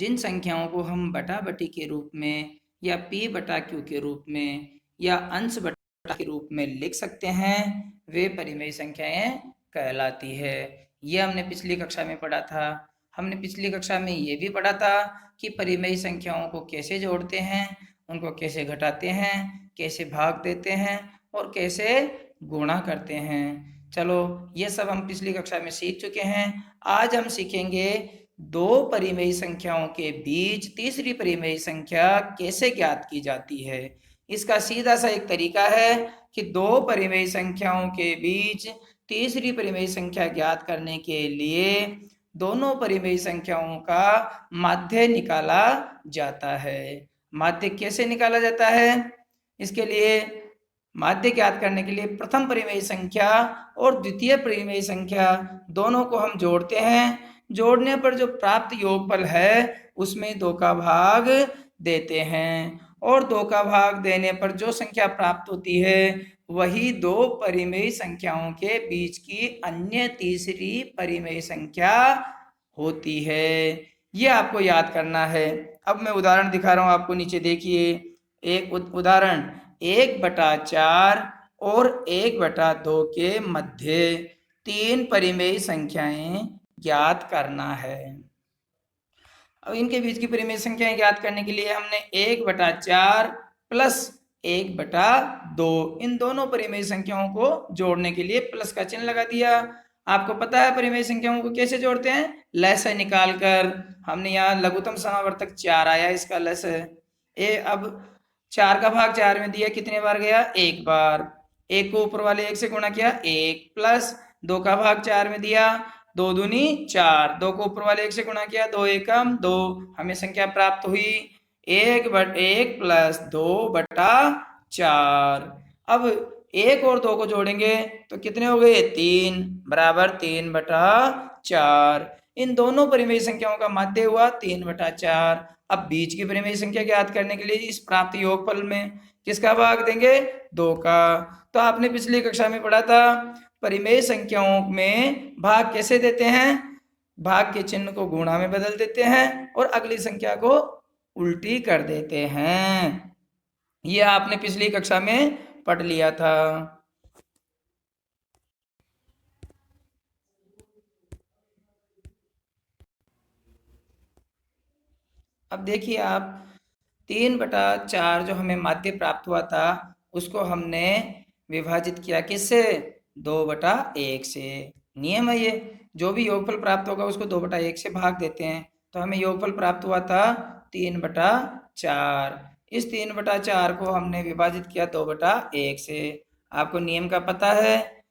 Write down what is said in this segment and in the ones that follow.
जिन संख्याओं को हम बटा बटी के रूप में या p बटा q के रूप में या अंश बटा के रूप में लिख सकते हैं वे परिमेय संख्याएं कहलाती है। ये हमने पिछली कक्षा में पढ़ा था। हमने पिछली कक्षा में ये भी पढ़ा था कि परिमेय संख्याओं को कैसे जोड़ते हैं, उनको कैसे घटाते हैं, कैसे भाग देते हैं और कैसे गुणा करते हैं। चलो ये सब हम पिछली कक्षा में सीख चुके हैं। आज हम सीखेंगे दो परिमेय संख्याओं के बीच तीसरी परिमेय संख्या कैसे ज्ञात की जाती है। इसका सीधा सा एक तरीका है कि दो परिमेय संख्याओं के बीच तीसरी परिमेय संख्या ज्ञात करने के लिए दोनों परिमेय संख्याओं का माध्य निकाला जाता है। माध्य कैसे निकाला जाता है? इसके लिए माध्य ज्ञात करने के लिए प्रथम परिमेय संख्या और द्वितीय परिमेय संख्या दोनों को हम जोड़ते हैं। जोड़ने पर जो प्राप्त योगफल है उसमें 2 का भाग देते हैं और 2 का भाग देने पर जो संख्या प्राप्त होती है वही दो परिमेय संख्याओं के बीच की अन्य तीसरी परिमेय संख्या होती है। ये आपको याद करना है। अब मैं उदाहरण दिखा रहा हूं आपको, नीचे देखिए एक उदाहरण 1/4 और 1/2 के मध्य 3 परिमेय संख्याएं ज्ञात करना है। अब इनके बीच की परिमेय संख्याएं ज्ञात करने के लिए हमने 1/4 प्लस 1/2 इन दोनों परिमेय संख्याओं को जोड़ने के लिए प्लस का चिन्ह लगा दिया। आपको पता है परिमेय संख्याओं को कैसे जोड़ते हैं? लसाअ निकाल कर। हमने यहाँ लघुत्तम समावर्तक 4 आया, इसका लसाअ। अब 4 का भाग 4 में दिया, कितने बार गया? 1 बार। 1 को ऊपर वाले 1 से गुणा किया 1 प्लस 2 का भाग 4 में दिया 2 दूनी 4, 2 को ऊपर वाले 1 से गुणा किया 2 एकम 2, हमें संख्या प्राप्त हुई 1/1 प्लस 2/4। अब 1 और 2 को जोड़ेंगे तो कितने हो गए? 3 बराबर 3/4। इन दोनों परिमेय संख्याओं का माध्य हुआ 3/4। अब बीच की परिमेय संख्या ज्ञात करने के लिए इस प्राप्त योगफल में किसका भाग देंगे? 2 का। तो आपने पिछली कक्षा में पढ़ा था परिमेय संख्याओं में भाग कैसे देते हैं? भाग के चिन्ह को गुणा में बदल देते हैं और अगली संख्या को उल्टी कर देते हैं। यह आपने पिछली कक्षा में पढ़ लिया था। अब देखिए आप 3/4 जो हमें माध्य प्राप्त हुआ था उसको हमने विभाजित किया किससे? 2/1 से। नियम है ये, जो भी योगफल प्राप्त होगा उसको 2/1 से भाग देते हैं। तो हमें योगफल प्राप्त हुआ था 3/4। इस 3/4 को हमने विभाजित किया 2/1 से। आपको नियम का पता है,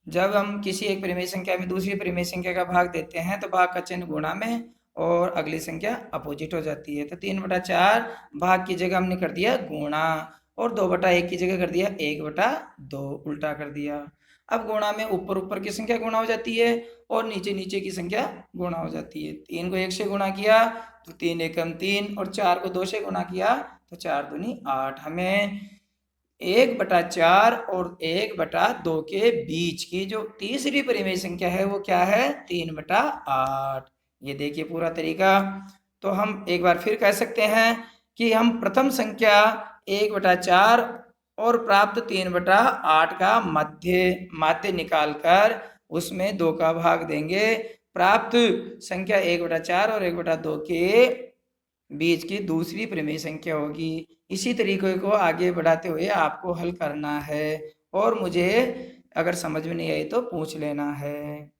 जब हम किसी एक परिमेय संख्या में दूसरी परिमेय संख्या का भाग देते हैं तो भाग का चिन्ह गुणा में और अगली संख्या अपोजिट हो जाती है। तो 3/4 भाग की जगह हमने कर दिया गुणा और 2/1 की जगह कर दिया 1/2, उल्टा कर दिया। अब गुणा में ऊपर ऊपर की संख्या गुणा हो जाती है और नीचे नीचे की संख्या गुणा हो जाती है। 3 को 1 से गुणा किया तो 3 एकम 3 और 4 को 2 से गुणा किया तो 4 दूनी 8। हमें 1/4 और 1/2 के बीच की जो तीसरी परिमेय संख्या है वो क्या है? 3/8। ये देखिए पूरा तरीका। तो हम एक बार फिर कह सकते हैं कि हम प्रथम संख्या 1/4 और प्राप्त 3/8 का माध्य निकालकर उसमें 2 का भाग देंगे। प्राप्त संख्या 1/4 और 1/2 के बीच की दूसरी परिमेय संख्या होगी। इसी तरीके को आगे बढ़ाते हुए आपको हल करना है और मुझे अगर समझ में नहीं आई तो पूछ लेना है।